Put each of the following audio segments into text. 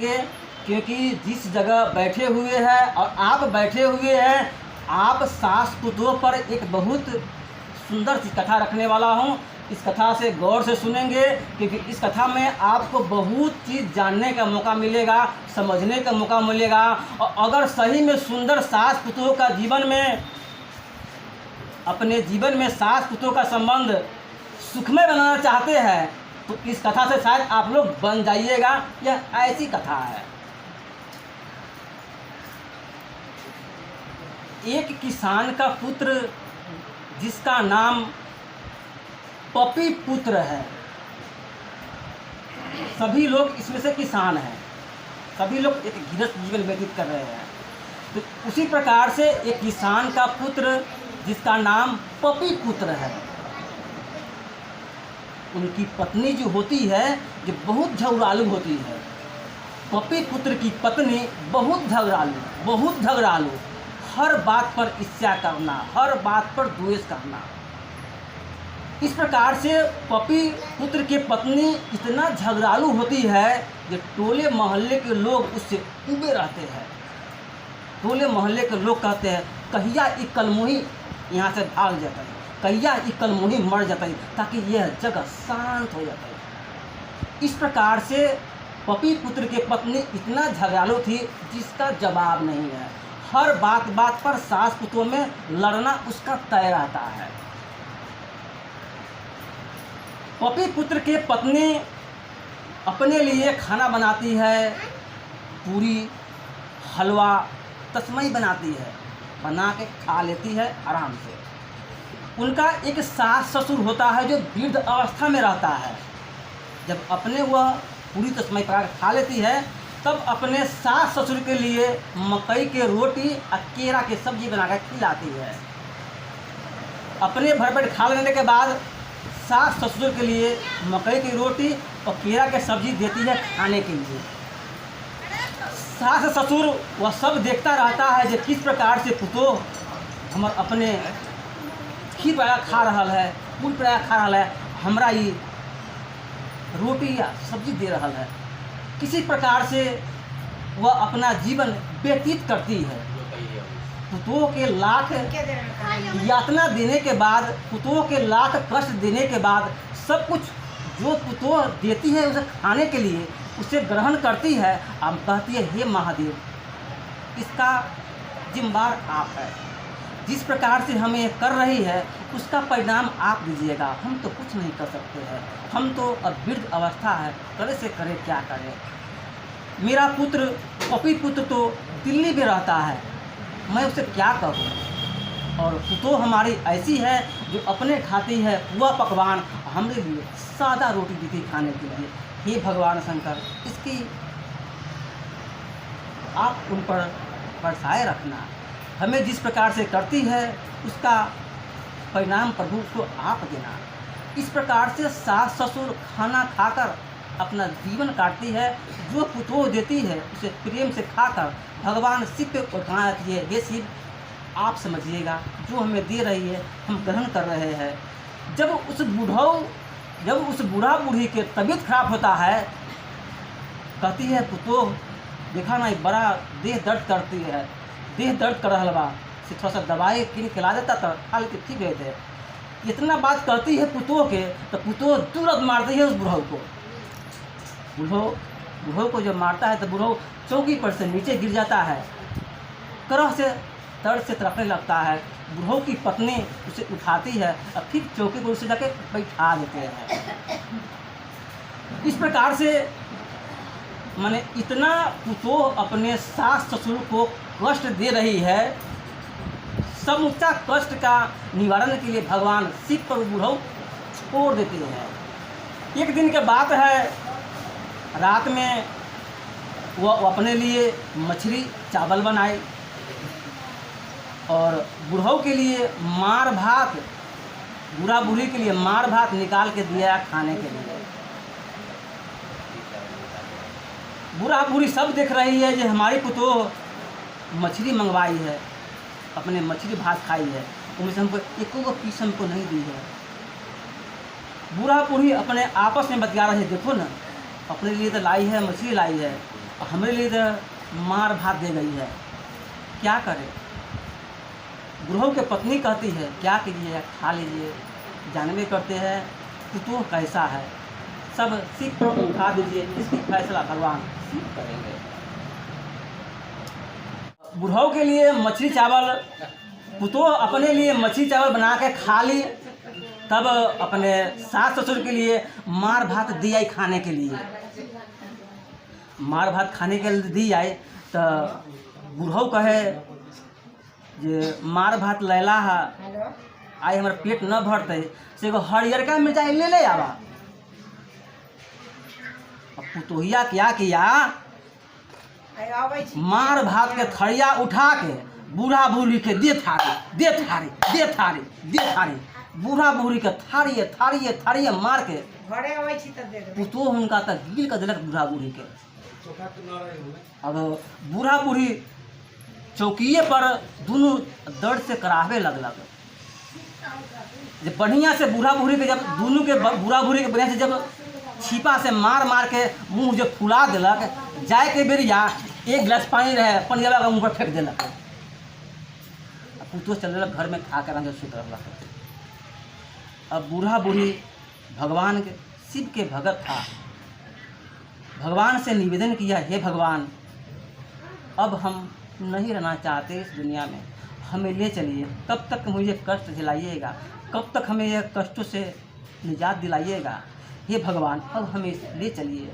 क्योंकि जिस जगह बैठे हुए हैं और आप बैठे हुए हैं, आप सास पुतों पर एक बहुत सुंदर सी कथा रखने वाला हूँ। इस कथा से गौर से सुनेंगे, क्योंकि इस कथा में आपको बहुत चीज़ जानने का मौका मिलेगा, समझने का मौका मिलेगा। और अगर सही में सुंदर सास पुतों का जीवन में, अपने जीवन में सास पुतों का संबंध सुखमय बनाना चाहते हैं, तो इस कथा से शायद आप लोग बन जाइएगा। यह ऐसी कथा है। एक किसान का पुत्र, जिसका नाम पपी पुत्र है। सभी लोग इसमें से किसान हैं, सभी लोग एक गृहस्थ जीवन व्यतीत कर रहे हैं। तो उसी प्रकार से एक किसान का पुत्र, जिसका नाम पपी पुत्र है, उनकी पत्नी जो होती है, जो बहुत झगड़ालू होती है। पपी पुत्र की पत्नी बहुत झगड़ालू, हर बात पर ईर्ष्या करना, हर बात पर द्वेष करना। इस प्रकार से पपी पुत्र की पत्नी इतना झगड़ालू होती है कि टोले मोहल्ले के लोग उससे उबे रहते हैं। टोले मोहल्ले के लोग कहते हैं, कहिया ई कलमुही यहाँ से भाग जाता है, कहिया ई कलमुही मर जाता है, ताकि यह जगह शांत हो जाता है। इस प्रकार से पपी पुत्र की पत्नी इतना झगड़ालू थी, जिसका जवाब नहीं है। हर बात पर सास पुतों में लड़ना उसका तय रहता है। पपी पुत्र की पत्नी अपने लिए खाना बनाती है, पूरी, हलवा, तस्मई बनाती है, बना के खा लेती है आराम से। उनका एक सास ससुर होता है जो वृद्ध अवस्था में रहता है। जब अपने वह पूरी तस्मई पका के खा लेती है, तब अपने सास ससुर के लिए मकई के रोटी और केरा की सब्जी बनाकर खिलाती है। अपने भर पेट खा लेने के बाद सास ससुर के लिए मकई की रोटी और केरा की सब्जी देती है खाने के लिए। सास ससुर वह सब देखता रहता है कि किस प्रकार से पुतोह हमर अपने खीर पका खा रहा है, पूरी पका खा रहा है, हमरा ये रोटी या सब्जी दे रहा है। किसी प्रकार से वह अपना जीवन व्यतीत करती है। पुतोह के लाख यातना देने के बाद, पुतोह के लाख कष्ट देने के बाद, सब कुछ जो पुतोह देती है उसे खाने के लिए, उसे ग्रहण करती है। अब कहती है, हे महादेव, इसका जिम्मेदार आप है। जिस प्रकार से हमें कर रही है, उसका परिणाम आप दीजिएगा। हम तो कुछ नहीं कर सकते हैं, हम तो अब वृद्ध अवस्था है, करे से करे क्या करें। मेरा पुत्र, पपी पुत्र तो दिल्ली में रहता है, मैं उसे क्या कहूँ। और पुतोह हमारी ऐसी है जो अपने खाती है वह पकवान, हमारे लिए सादा रोटी देती खाने के लिए। हे भगवान शंकर, इसकी आप उन पर बरसाए रखना। हमें जिस प्रकार से करती है, उसका परिणाम प्रभु को आप देना। इस प्रकार से सास ससुर खाना खाकर अपना जीवन काटती है। जो पुतोह देती है उसे प्रेम से खाकर भगवान शिव पे उठाना रखती है। हे शिव, आप समझिएगा, जो हमें दे रही है हम ग्रहण कर रहे हैं। जब उस बूढ़ा बूढ़ी के तबीयत खराब होता है, कहती है, पुतोह देखा ना, बड़ा देह दर्द करती है, देह दर्द कर रहा बा, से थोड़ा सा दवाई किन खिला देता तो खा लेते ठीक गए थे। इतना बात कहती है पुतोह के, तो पुतोह तुरंत मारती है उस बूढ़ऊ को। बूढ़ऊ को जब मारता है तो बूढ़ऊ चौकी पर से नीचे गिर जाता है, करह से दर्द से तड़पने लगता है। बूढ़ऊ की पत्नी उसे उठाती है और फिर चौकी पर उसे जाके बैठा देते हैं। इस प्रकार से माने इतना पुतोह अपने सास ससुर को कष्ट दे रही है। समूचा कष्ट का निवारण के लिए भगवान शिव पर बूढ़ऊ छोड़ देते हैं। एक दिन की बात है, रात में वह अपने लिए मछली चावल बनाए और बूढ़ऊ के लिए मार भात, बूढ़ा बूढ़ी के लिए मार भात निकाल के दिया खाने के लिए। बूढ़ा बूढ़ी सब देख रही है कि हमारी पुतोह मछली मंगवाई है, अपने मछली भात खाई है, उनमें से हमको एको पीस हमको नहीं दी है। बूढ़ा बूढ़ी अपने आपस में बतिया रहे, देखो ना, अपने लिए तो लाई है, मछली लाई है, हमारे लिए तो मार भात दे गई है, क्या करें। गुरु की पत्नी कहती है क्या कीजिए, खा लीजिए, जानबे करते हैं कि तू कैसा है, सब सीख खा दीजिए, इसकी फैसला भगवान सीख करेंगे। बुढ़ऊ के लिए मछली चावल, पुतोह अपने लिए मछली चावल बना के खा ली, तब अपने सास ससुर के लिए मार भात दी आई खाने के लिए। मार भात खाने के लिए दी आए तो बुढ़ऊ कहे जे मार भात लैला है, आई हमारे पेट न भरते से एगो हरियरका मिर्चाई ले ले आवा। अब पुतोहिया क्या किया, मार भात के थरिया उठा के बूढ़ा बूढ़ी के दे थारी दे थारी दे थारी दे थारी, बूढ़ा बूढ़ी के थारिए थारिए थारिए मार के पुतोह उनका तक गिल कर दिलक बूढ़ा बूढ़ी के। अब बूढ़ा बूढ़ी चौकिए पर दोनों दर्द से करावे लगलक। जब बढ़िया से बूढ़ा बूढ़ी के, जब दोनों के बूढ़ा बूढ़ी के बढ़िया से जब छिपा से मार मार के मुंह जब फुला दिलक, जाए के बेरिया एक गिलास पानी रहे पनिया का मुँह पर फेंक दिलक। पुतोह चल घर में खा कर अंदर सुत रहा। अब बूढ़ा बूढ़ी भगवान के शिव के भगत था, भगवान से निवेदन किया, हे भगवान अब हम नहीं रहना चाहते इस दुनिया में, हमें ले चलिए, कब तक मुझे कष्ट झेलाइएगा, कब तक हमें यह कष्टों से निजात दिलाइएगा, हे भगवान अब हमें ले चलिए।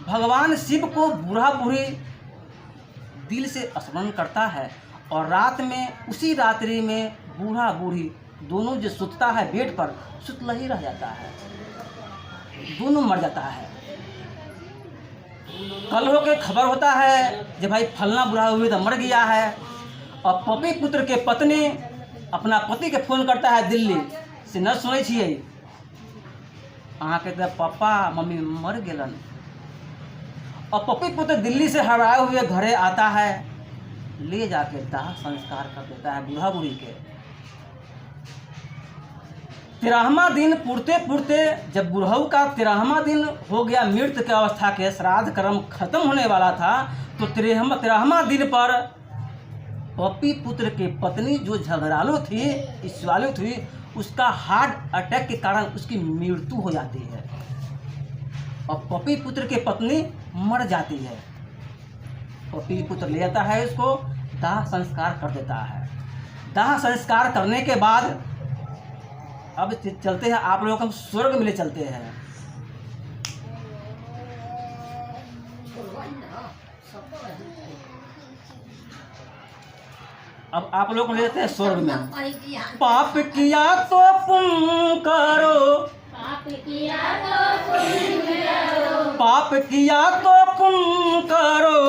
भगवान शिव को बूढ़ा बूढ़ी दिल से स्मरण करता है और रात में उसी रात्रि में बूढ़ा बूढ़ी दोनों जो सुतता है बेड पर सुतला ही रह जाता है, दोनों मर जाता है। कल हो के खबर होता है जब भाई फलना बुढ़ा हुए तो मर गया है। और पपी पुत्र के पत्नी अपना पति के फोन करता है दिल्ली से, न सुनै छियै अहाँ के तो पापा मम्मी मर गेलन। और पपी पुत्र दिल्ली से हराए हुए घरे आता है, ले जाके दाह संस्कार कर देता है बूढ़ा बूढ़ी के। 13वां दिन पुरते पुरते जब बुढ़ऊ का 13वां दिन हो गया, मृत्यु की अवस्था के श्राद्ध कर्म खत्म होने वाला था, तो 13वां दिन पर पपी पुत्र के पत्नी जो झगड़ालू थी, ईश्वालू थी, उसका हार्ट अटैक के कारण उसकी मृत्यु हो जाती है और पपी पुत्र के पत्नी मर जाती है। पपी पुत्र ले जाता है, उसको दाह संस्कार कर देता है। दाह संस्कार करने के बाद अब चलते हैं आप लोगों को हम स्वर्ग में ले चलते हैं। अब आप लोग ले जाते हैं स्वर्ग में। पाप किया तो पुण्य करो, पाप किया तो पुण्य करो,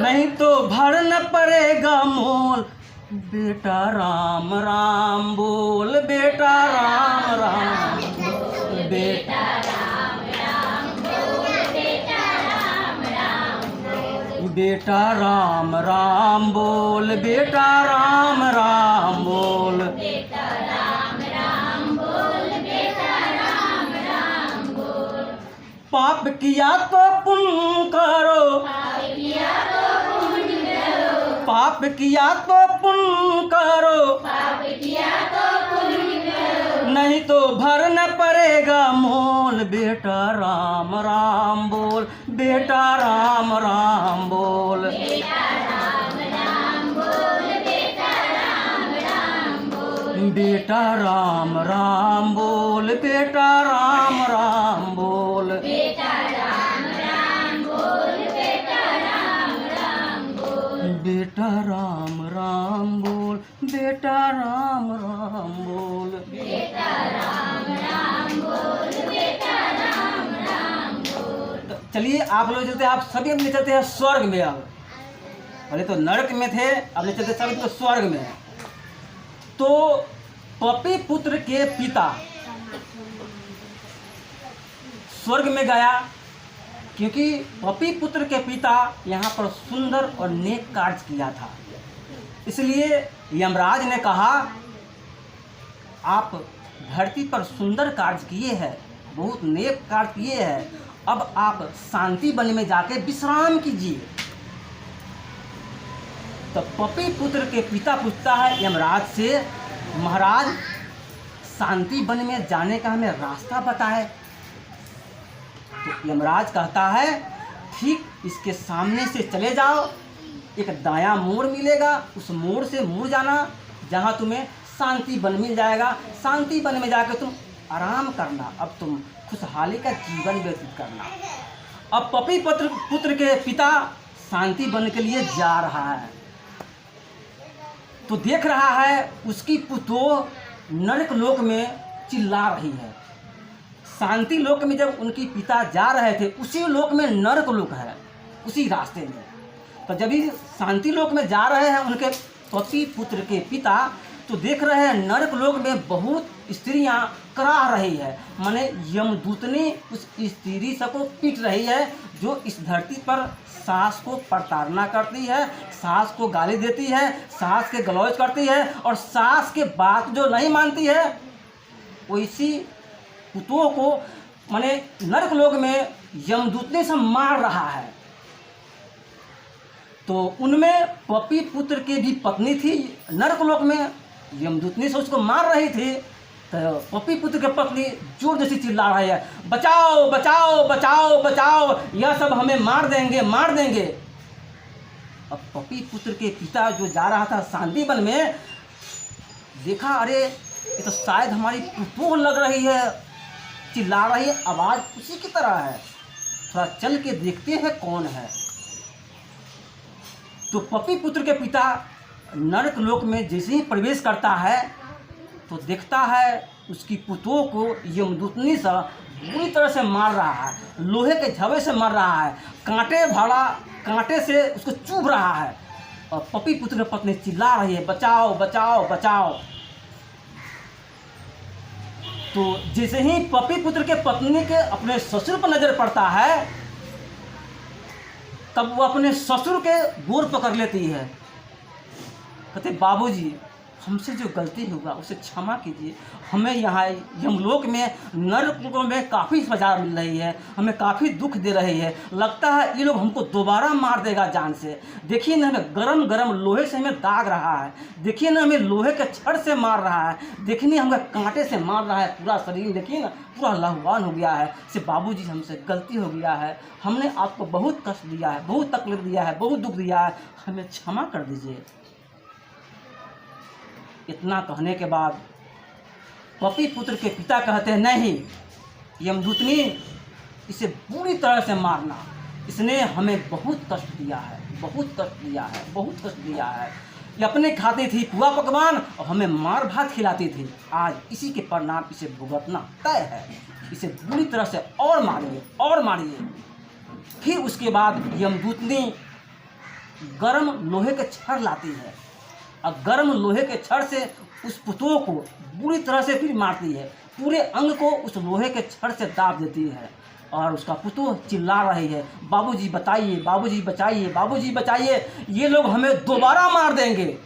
नहीं तो भरना पड़ेगा मोल। बेटा राम राम बोल, बेटा राम राम बोल, बेटा राम राम बोल, बेटा राम राम बोल, बेटा राम राम बोल, बेटा राम राम बोल, बेटा राम राम बोल, बेटा राम राम बोल। पाप किया तो पुण्य करो, पाप किया तो पुण्य करो, पाप किया तो पुण्य करो, नहीं तो भरना पड़ेगा मोल। बेटा राम राम बोल, बेटा राम राम बोल, बेटा राम राम बोल, बेटा राम राम बोल, बेटा राम राम बोल, बेटा राम राम बोल, बेटा राम राम बोल, बेटा राम राम बोल, बेटा राम राम बोल, बेटा राम राम बोल, बेटा राम राम बोल, बेटा राम राम बोल। चलिए आप लोग चलते हैं, आप सभी ले चलते हैं स्वर्ग में। अब पहले तो नरक में थे, अब ले चलते सभी तो स्वर्ग में। तो पपी पुत्र के पिता स्वर्ग में गया, क्योंकि पपी पुत्र के पिता यहाँ पर सुंदर और नेक कार्य किया था। इसलिए यमराज ने कहा आप धरती पर सुंदर कार्य किए हैं, बहुत नेक कार्य किए हैं, अब आप शांति वन में जाके विश्राम कीजिए। तो पपी पुत्र के पिता पूछता है यमराज से, महाराज शांति वन में जाने का हमें रास्ता बताए। तो यमराज कहता है, ठीक इसके सामने से चले जाओ, एक दायां मोड़ मिलेगा, उस मोड़ से मुड़ जाना, जहाँ तुम्हें शांति वन मिल जाएगा। शांति वन में जाकर तुम आराम करना, अब तुम खुशहाली का जीवन व्यतीत करना। अब पपी पुत्र के पिता शांति वन के लिए जा रहा है, तो देख रहा है उसकी पुतोह नरक लोक में चिल्ला रही है। शांति लोक में जब उनकी पिता जा रहे थे, उसी लोक में नरक लोक है, उसी रास्ते में। तो जब भी शांति लोक में जा रहे हैं उनके पति पुत्र के पिता, तो देख रहे हैं नरक लोक में बहुत स्त्रियां कराह रही है, माने यमदूतनी उस स्त्री सबको पीट रही है, जो इस धरती पर सास को प्रताड़ना करती है, सास को गाली देती है, सास के गलौज करती है, और सास के बात जो नहीं मानती है, वैसी पुतों को माने नरक लोक में यमदूतनी से मार रहा है। तो उनमें पपी पुत्र की भी पत्नी थी, नरक लोक में यमदूतनी से उसको मार रही थी। तो पपी पुत्र की पत्नी जोर जैसी चिल्ला रही है, बचाओ बचाओ बचाओ बचाओ, यह सब हमें मार देंगे मार देंगे। अब पपी पुत्र के पिता जो जा रहा था शांति वन में, देखा अरे ये तो शायद हमारी पुतोह लग रही है, चिल्ला रही है, आवाज़ उसी की तरह है, थोड़ा चल के देखते हैं कौन है। तो पपी पुत्र के पिता नरक लोक में जैसे ही प्रवेश करता है, तो देखता है उसकी पुतोह को यमदूतनी से बुरी तरह से मार रहा है, लोहे के झवे से मार रहा है, कांटे से उसको चुभ रहा है। और पपी पुत्र की पत्नी चिल्ला रही है, बचाओ बचाओ बचाओ। तो जैसे ही पपी पुत्र के पत्नी के अपने ससुर पर नजर पड़ता है, तब वो अपने ससुर के गोर पकड़ लेती है, कहते बाबूजी हमसे जो गलती होगा उसे क्षमा कीजिए, हमें यहाँ यमलोक में नरक में काफ़ी सजा मिल रही है, हमें काफ़ी दुख दे रही है, लगता है ये लोग हमको दोबारा मार देगा जान से। देखिए ना हमें गरम गरम लोहे से हमें दाग रहा है, देखिए ना हमें लोहे के छड़ से मार रहा है, देखिए हमें कांटे से मार रहा है, पूरा शरीर देखिए ना पूरा लहवान हो गया है। से बाबूजी हमसे गलती हो गया है, हमने आपको बहुत कष्ट दिया है, बहुत तकलीफ दिया है, बहुत दुख दिया है, हमें क्षमा कर दीजिए। इतना कहने के बाद पपी पुत्र के पिता कहते हैं, नहीं यमदूतनी इसे बुरी तरह से मारना, इसने हमें बहुत कष्ट दिया है, बहुत कष्ट दिया है, बहुत कष्ट दिया है। ये अपने खाती थी पुआ पकवान और हमें मार भात खिलाती थी, आज इसी के परिणाम इसे भुगतना तय है, इसे बुरी तरह से और मारिए और मारिए। फिर उसके बाद यमदूतनी गर्म लोहे के छड़ लाती है और गर्म लोहे के छड़ से उस पुतोह को बुरी तरह से फिर मारती है, पूरे अंग को उस लोहे के छड़ से दाब देती है। और उसका पुतोह चिल्ला रही है, बाबूजी बताइए, बाबूजी बचाइए, बाबूजी बचाइए, ये लोग हमें दोबारा मार देंगे।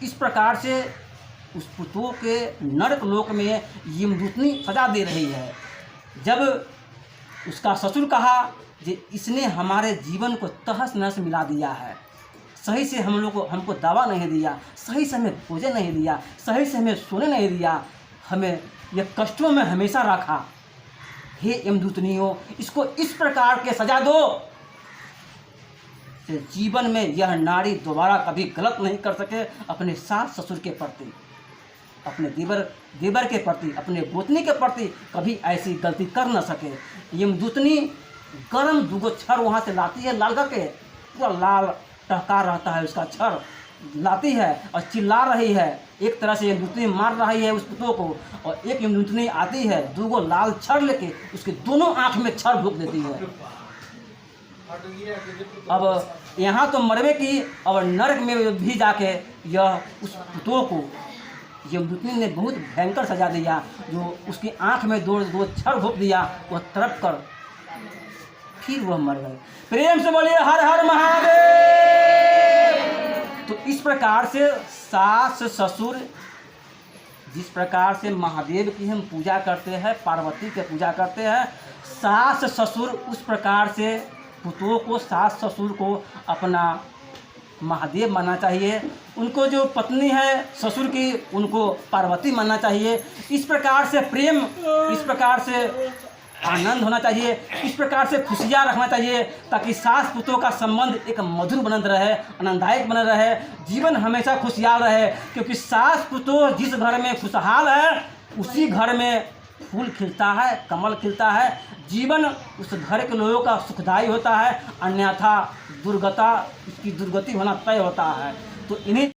इस प्रकार से उस पुतोह के नरक लोक में यमदूतनी सजा दे रही है। जब उसका ससुर कहा कि इसने हमारे जीवन को तहस नहस मिला दिया है, सही से हम लोग को हमको दवा नहीं दिया, सही से हमें भोजन नहीं दिया, सही से हमें सोने नहीं दिया, हमें ये कष्टों में हमेशा रखा, हे यमदूतनियों इसको इस प्रकार के सजा दो कि जीवन में यह नारी दोबारा कभी गलत नहीं कर सके अपने सास ससुर के प्रति, अपने देवर के प्रति, अपने गोतनी के प्रति कभी ऐसी गलती कर न सके। यमदूतनी गर्म दुगो छड़ वहाँ से लाती है, लाल करके पूरा लाल टहका रहता है उसका छड़, लाती है और चिल्ला रही है। एक तरह से यमदूतनी मार रही है उस पुतोह को, और एक यमदूतनी आती है दूगो लाल छड़ लेके उसके दोनों आँख में छड़ भोंक देती है। अब यहाँ तो मरवे की, और नरक में भी जाके यह उस पुतोह को यमदूतनी ने बहुत भयंकर सजा दिया, जो उसकी आँख में दो छड़ भोंक दिया, वह तड़प कर फिर वह मर गए। प्रेम से बोलिए हर हर महादेव। तो इस प्रकार से सास ससुर जिस प्रकार से महादेव की हम पूजा करते हैं, पार्वती की पूजा करते हैं, सास ससुर उस प्रकार से पुतों को, सास ससुर को अपना महादेव मानना चाहिए। उनको जो पत्नी है ससुर की, उनको पार्वती मानना चाहिए। इस प्रकार से प्रेम, इस प्रकार से आनंद होना चाहिए, इस प्रकार से खुशियाँ रखना चाहिए, ताकि सास पुतों का संबंध एक मधुर बना रहे, आनंददायक बना रहे, जीवन हमेशा खुशहाल रहे। क्योंकि सास पुतों जिस घर में खुशहाल है, उसी घर में फूल खिलता है, कमल खिलता है, जीवन उस घर के लोगों का सुखदायी होता है। अन्यथा दुर्गति होना तय होता है। तो इन्हीं